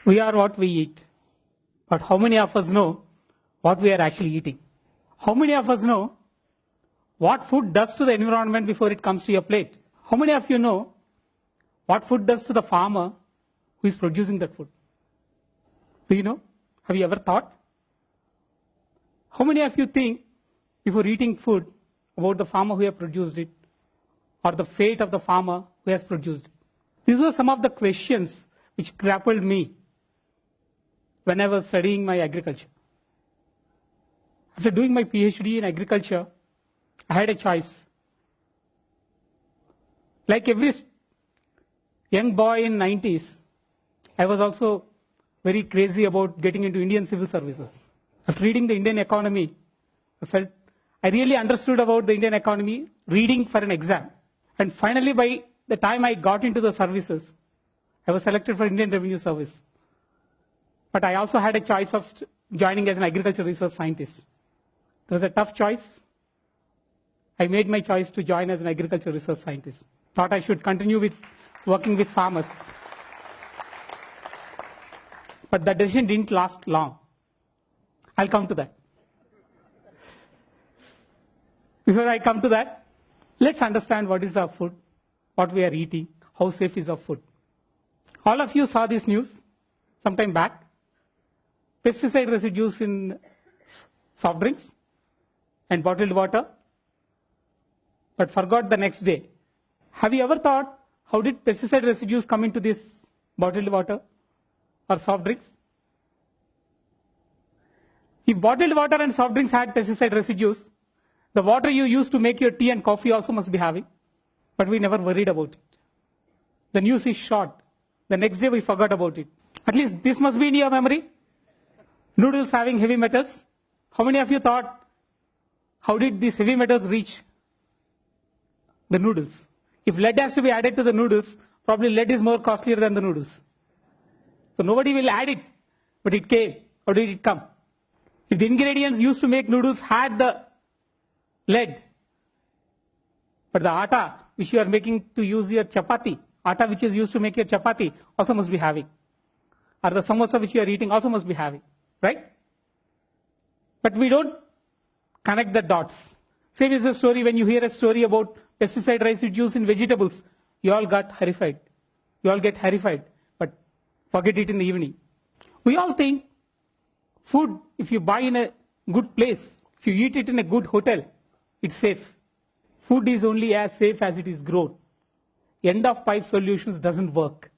We are what we eat. But how many of us know what we are actually eating? How many of us know what food does to the environment before it comes to your plate? How many of you know what food does to the farmer who is producing that food? Do you know? Have you ever thought? How many of you think before eating food about the farmer who has produced it or the fate of the farmer who has produced it? These were some of the questions which grappled me when I was studying my agriculture. After doing my PhD in agriculture, I had a choice. Like every young boy in 90s, I was also very crazy about getting into Indian civil services. After reading the Indian economy, I felt I really understood about the Indian economy reading for an exam. And finally, by the time I got into the services, I was selected for Indian Revenue Service. But I also had a choice of joining as an agricultural research scientist. It was a tough choice. I made my choice to join as an agricultural research scientist. Thought I should continue with working with farmers. But the decision didn't last long. I'll come to that. Before I come to that, let's understand what is our food, what we are eating, how safe is our food. All of you saw this news sometime back. Pesticide residues in soft drinks and bottled water, but forgot the next day. Have you ever thought, how did pesticide residues come into this bottled water or soft drinks? If bottled water and soft drinks had pesticide residues, the water you use to make your tea and coffee also must be having, but we never worried about it. The news is short. The next day we forgot about it. At least this must be in your memory. Noodles having heavy metals. How many of you thought, how did these heavy metals reach the noodles? If lead has to be added to the noodles, probably lead is more costlier than the noodles. So nobody will add it, but it came. How did it come? If the ingredients used to make noodles had the lead, but the atta which you are making to use your chapati, atta which is used to make your chapati also must be having. Or the samosa which you are eating also must be having. Right? But we don't connect the dots. Same is the story when you hear a story about pesticide residues in vegetables. You all got horrified. You all get horrified, but forget it in the evening. We all think food, if you buy in a good place, if you eat it in a good hotel, it's safe. Food is only as safe as it is grown. End of pipe solutions doesn't work.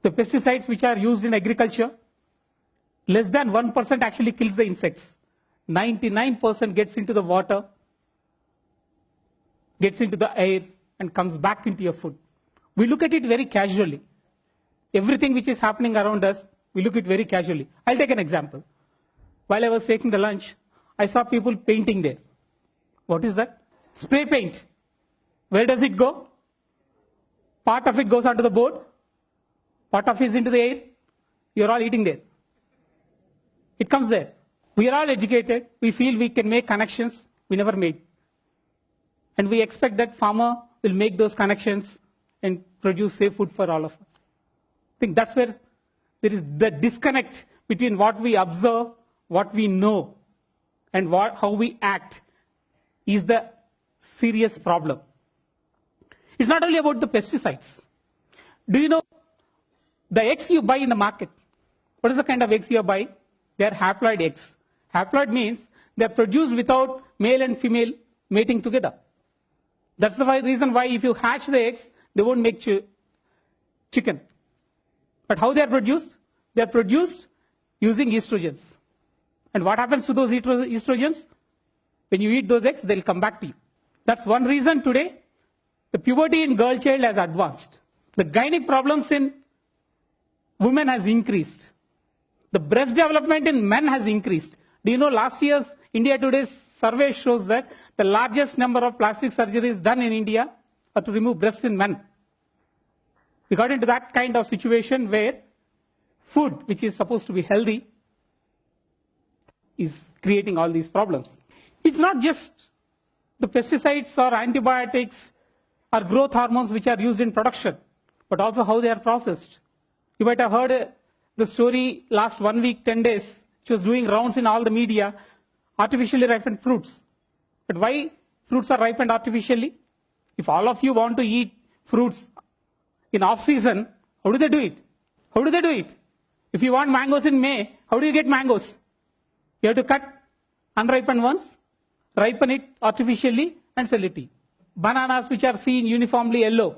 The pesticides which are used in agriculture, less than 1% actually kills the insects. 99% gets into the water, gets into the air, and comes back into your food. We look at it very casually. Everything which is happening around us, we look at it very casually. I'll take an example. While I was taking the lunch, I saw people painting there. What is that? Spray paint. Where does it go? Part of it goes onto the board. Part of it is into the air. You're all eating there. It comes there. We are all educated. We feel we can make connections we never made. And we expect that farmer will make those connections and produce safe food for all of us. I think that's where there is the disconnect between what we observe, what we know, and how we act is the serious problem. It's not only about the pesticides. Do you know the eggs you buy in the market? What is the kind of eggs you buy? They are haploid eggs. Haploid means they are produced without male and female mating together. That's the reason why if you hatch the eggs, they won't make chicken. But how they are produced? They are produced using estrogens. And what happens to those estrogens? When you eat those eggs, they'll come back to you. That's one reason today the puberty in girl child has advanced. The gynec problems in women has increased. The breast development in men has increased. Do you know last year's India Today's survey shows that the largest number of plastic surgeries done in India are to remove breasts in men. We got into that kind of situation where food, which is supposed to be healthy, is creating all these problems. It's not just the pesticides or antibiotics or growth hormones which are used in production, but also how they are processed, You might have heard the story last 1 week, 10 days. She was doing rounds in all the media, artificially ripened fruits. But why fruits are ripened artificially? If all of you want to eat fruits in off-season, how do they do it? How do they do it? If you want mangoes in May, how do you get mangoes? You have to cut unripened ones, ripen it artificially, and sell it. Bananas which are seen uniformly yellow,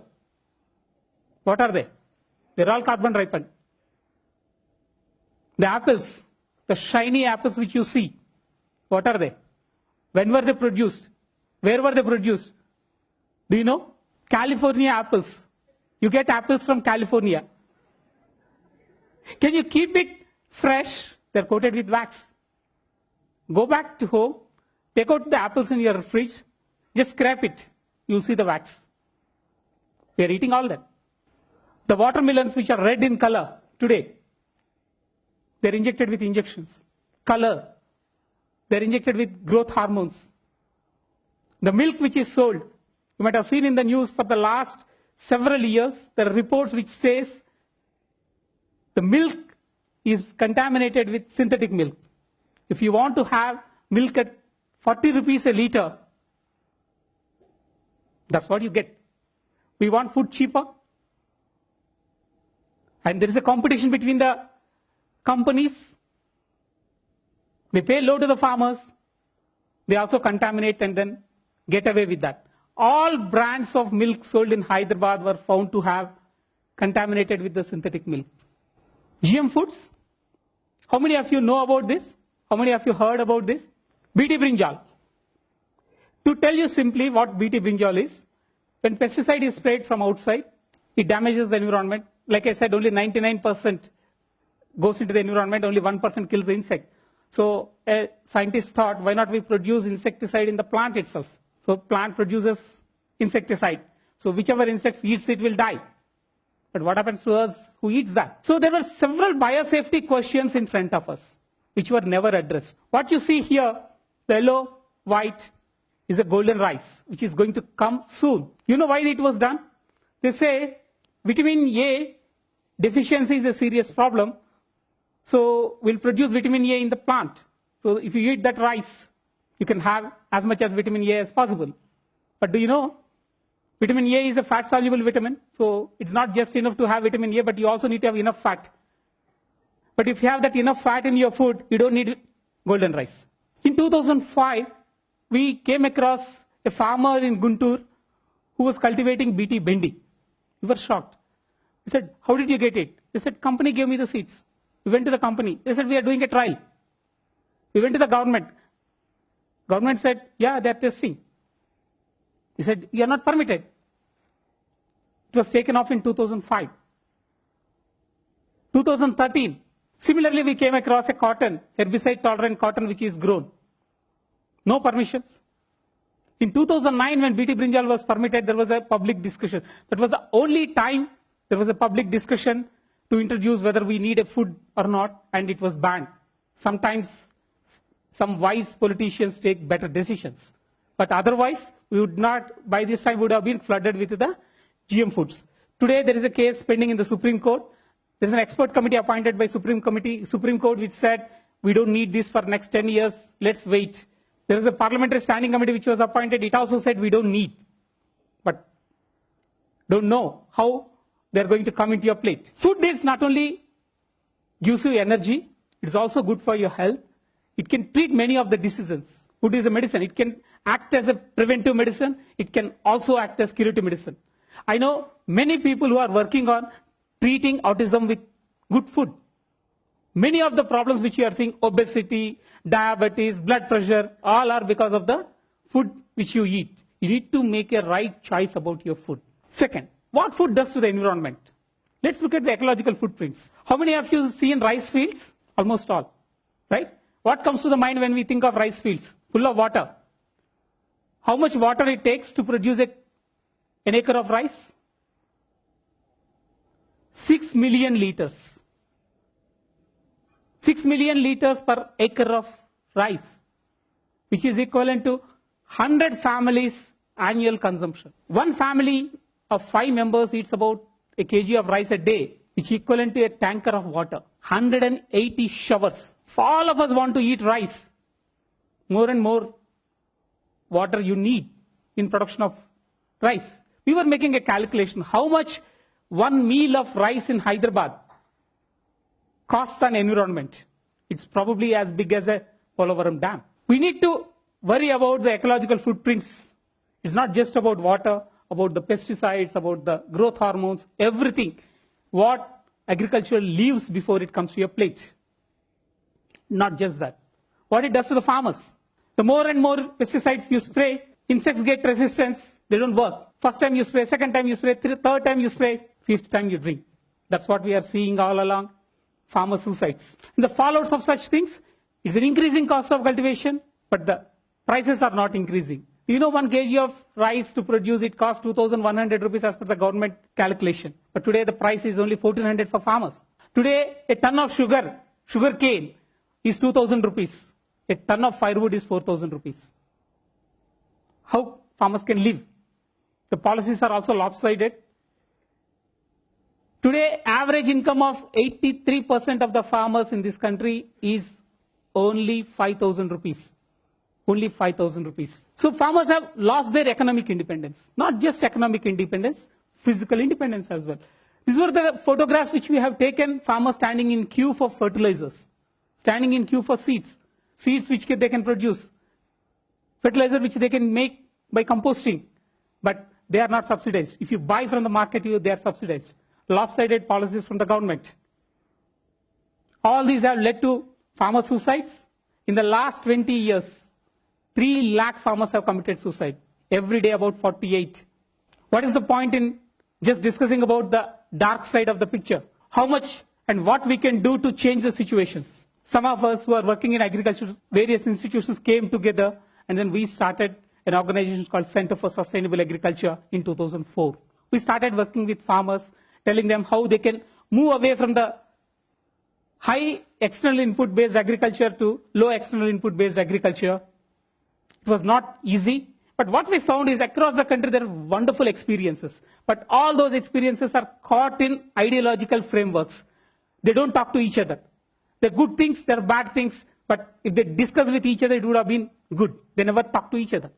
what are they? They're all carbon ripened. The apples, the shiny apples which you see, what are they? When were they produced? Where were they produced? Do you know? California apples. You get apples from California. Can you keep it fresh? They're coated with wax. Go back to home, take out the apples in your fridge, just scrape it. You'll see the wax. We are eating all that. The watermelons which are red in color today, they're injected with injections. Color, they're injected with growth hormones. The milk which is sold, you might have seen in the news for the last several years, there are reports which says the milk is contaminated with synthetic milk. If you want to have milk at 40 rupees a liter, that's what you get. We want food cheaper. And there is a competition between the companies. They pay low to the farmers. They also contaminate and then get away with that. All brands of milk sold in Hyderabad were found to have contaminated with the synthetic milk. GM foods. How many of you know about this? How many of you heard about this? BT brinjal. To tell you simply what BT brinjal is, when pesticide is sprayed from outside, it damages the environment. Like I said, only 99% goes into the environment, only 1% kills the insect. So a scientist thought, why not we produce insecticide in the plant itself? So plant produces insecticide. So whichever insect eats it will die. But what happens to us who eats that? So there were several biosafety questions in front of us, which were never addressed. What you see here, the yellow, white, is a golden rice, which is going to come soon. You know why it was done? They say vitamin A deficiency is a serious problem. So we'll produce vitamin A in the plant. So if you eat that rice, you can have as much as vitamin A as possible. But do you know, vitamin A is a fat-soluble vitamin. So it's not just enough to have vitamin A, but you also need to have enough fat. But if you have that enough fat in your food, you don't need golden rice. In 2005, we came across a farmer in Guntur who was cultivating BT bendi. We were shocked. We said, how did you get it? They said, company gave me the seeds. We went to the company. They said, we are doing a trial. We went to the government. Government said, yeah, they are testing. He said, you are not permitted. It was taken off in 2005. 2013, similarly, we came across a cotton, herbicide-tolerant cotton, which is grown. No permissions. In 2009, when BT brinjal was permitted, there was a public discussion. That was the only time there was a public discussion to introduce whether we need a food or not, and it was banned. Sometimes some wise politicians take better decisions. But otherwise, we would not, by this time, would have been flooded with the GM foods. Today, there is a case pending in the Supreme Court. There is an expert committee appointed by Supreme Court, which said, we don't need this for next 10 years, let's wait. There is a parliamentary standing committee which was appointed. It also said we don't need, but don't know how they're going to come into your plate. Food is not only gives you energy, it's also good for your health. It can treat many of the diseases. Food is a medicine. It can act as a preventive medicine. It can also act as curative medicine. I know many people who are working on treating autism with good food. Many of the problems which you are seeing, obesity, diabetes, blood pressure, all are because of the food which you eat. You need to make a right choice about your food. Second, what food does to the environment? Let's look at the ecological footprints. How many of you seen rice fields? Almost all, right? What comes to the mind when we think of rice fields? Full of water. How much water it takes to produce an acre of rice? 6 million liters. 6 million liters per acre of rice, which is equivalent to 100 families' annual consumption. One family of 5 members eats about a kg of rice a day. which equivalent to a tanker of water, 180 showers. If all of us want to eat rice, more and more water you need in production of rice. We were making a calculation how much one meal of rice in Hyderabad costs on environment. It's probably as big as a Polavaram dam. We need to worry about the ecological footprints. It's not just about water, about the pesticides, about the growth hormones, everything. What agriculture leaves before it comes to your plate. Not just that. What it does to the farmers. The more and more pesticides you spray, insects get resistance, they don't work. First time you spray, second time you spray, third time you spray, fifth time you drink. That's what we are seeing all along. Farmer suicides. And the fallouts of such things is an increasing cost of cultivation, but the prices are not increasing. You know, 1 kg of rice to produce, it costs 2,100 rupees as per the government calculation. But today the price is only 1,400 for farmers. Today, a ton of sugar cane is 2,000 rupees. A ton of firewood is 4,000 rupees. How farmers can live? The policies are also lopsided. Today, average income of 83% of the farmers in this country is only 5,000 rupees. Only 5,000 rupees. So farmers have lost their economic independence. Not just economic independence, physical independence as well. These were the photographs which we have taken, farmers standing in queue for fertilizers, standing in queue for seeds which they can produce, fertilizer which they can make by composting, but they are not subsidized. If you buy from the market, they are subsidized. Lopsided policies from the government. All these have led to farmer suicides. In the last 20 years, 3 lakh farmers have committed suicide. Every day about 48. What is the point in just discussing about the dark side of the picture? How much and what we can do to change the situations? Some of us who are working in agriculture, various institutions came together, and then we started an organization called Center for Sustainable Agriculture in 2004. We started working with farmers, telling them how they can move away from the high external input based agriculture to low external input based agriculture. It was not easy, but what we found is across the country there are wonderful experiences, but all those experiences are caught in ideological frameworks. They don't talk to each other. There are good things, there are bad things, but if they discuss with each other, it would have been good. They never talk to each other.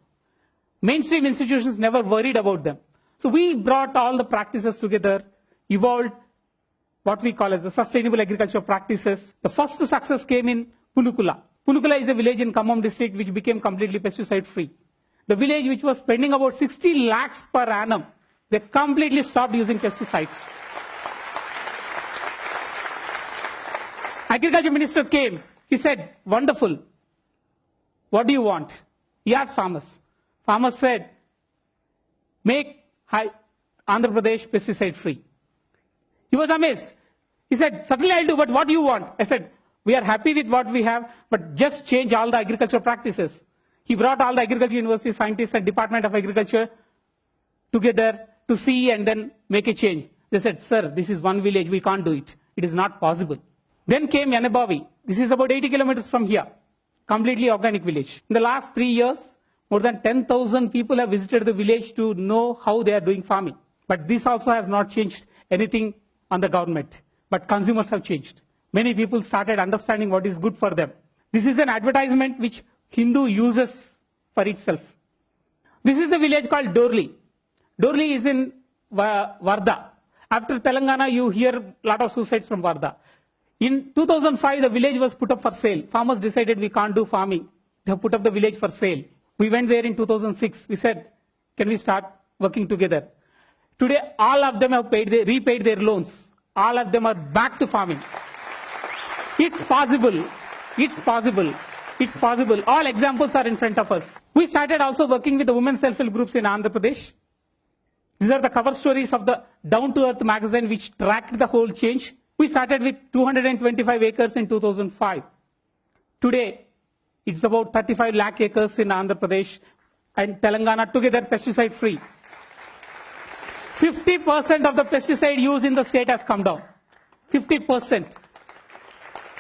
Mainstream institutions never worried about them. So we brought all the practices together, evolved what we call as the sustainable agriculture practices. The first success came in Punukula. Punukula is a village in Khammam district which became completely pesticide free. The village which was spending about 60 lakhs per annum, they completely stopped using pesticides. Agriculture minister came, he said, wonderful, what do you want? He asked farmers. Farmers said, make Andhra Pradesh pesticide free. He was amazed. He said, certainly I'll do, but what do you want? I said, we are happy with what we have, but just change all the agriculture practices. He brought all the agriculture university scientists and Department of Agriculture together to see and then make a change. They said, sir, this is one village, we can't do it. It is not possible. Then came Yanebavi. This is about 80 kilometers from here. Completely organic village. In the last 3 years, more than 10,000 people have visited the village to know how they are doing farming. But this also has not changed anything on the government. But consumers have changed. Many people started understanding what is good for them. This is an advertisement which Hindu uses for itself. This is a village called Dorli. Dorli is in Varda. After Telangana, you hear a lot of suicides from Varda. In 2005, the village was put up for sale. Farmers decided we can't do farming. They have put up the village for sale. We went there in 2006. We said, can we start working together? Today, all of them have repaid their loans. All of them are back to farming. It's possible. It's possible. It's possible. All examples are in front of us. We started also working with the women self-help groups in Andhra Pradesh. These are the cover stories of the Down to Earth magazine which tracked the whole change. We started with 225 acres in 2005. Today, it's about 35 lakh acres in Andhra Pradesh and Telangana together pesticide free. 50% of the pesticide use in the state has come down. 50%.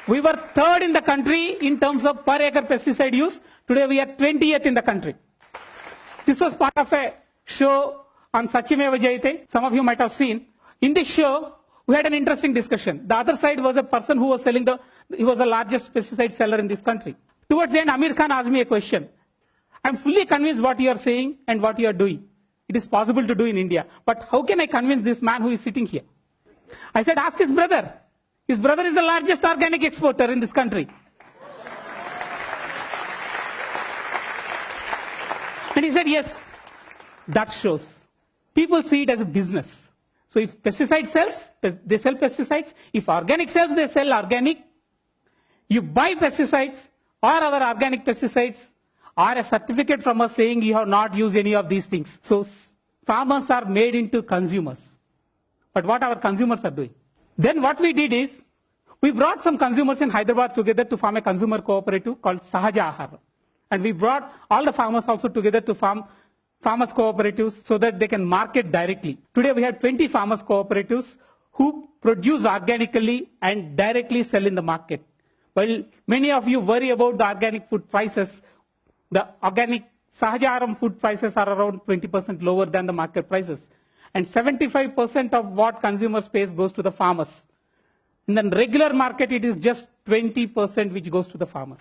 We were third in the country in terms of per acre pesticide use. Today we are 20th in the country. This was part of a show on Sachimeva Jayate. Some of you might have seen. In this show, We had an interesting discussion. The other side was a person who was selling he was the largest pesticide seller in this country. Towards the end, Amir Khan asked me a question. I'm fully convinced what you are saying and what you are doing. It is possible to do in India. But how can I convince this man who is sitting here? I said, ask his brother. His brother is the largest organic exporter in this country. And he said, yes, that shows. People see it as a business. So if pesticide sells, they sell pesticides. If organic sells, they sell organic. You buy pesticides or our organic pesticides or a certificate from us saying you have not used any of these things. So farmers are made into consumers. But what our consumers are doing? Then what we did is, we brought some consumers in Hyderabad together to form a consumer cooperative called Sahaja Ahara. And we brought all the farmers also together to form farmers cooperatives so that they can market directly. Today we have 20 farmers cooperatives who produce organically and directly sell in the market. While many of you worry about the organic food prices, the organic Sahaja food prices are around 20% lower than the market prices. And 75% of what consumers pay goes to the farmers. In the regular market, it is just 20% which goes to the farmers.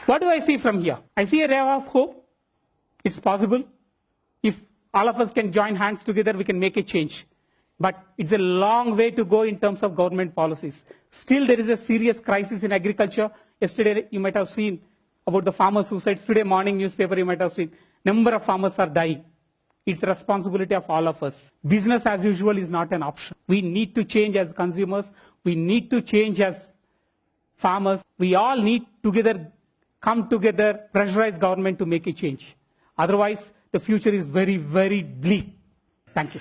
What do I see from here? I see a ray of hope. It's possible. If all of us can join hands together, we can make a change. But it's a long way to go in terms of government policies. Still, there is a serious crisis in agriculture. Yesterday, you might have seen about the farmer suicides. Today morning newspaper, you might have seen. Number of farmers are dying. It's the responsibility of all of us. Business as usual is not an option. We need to change as consumers. We need to change as farmers. We all need together come together, pressurize government to make a change. Otherwise, the future is very, very bleak. Thank you.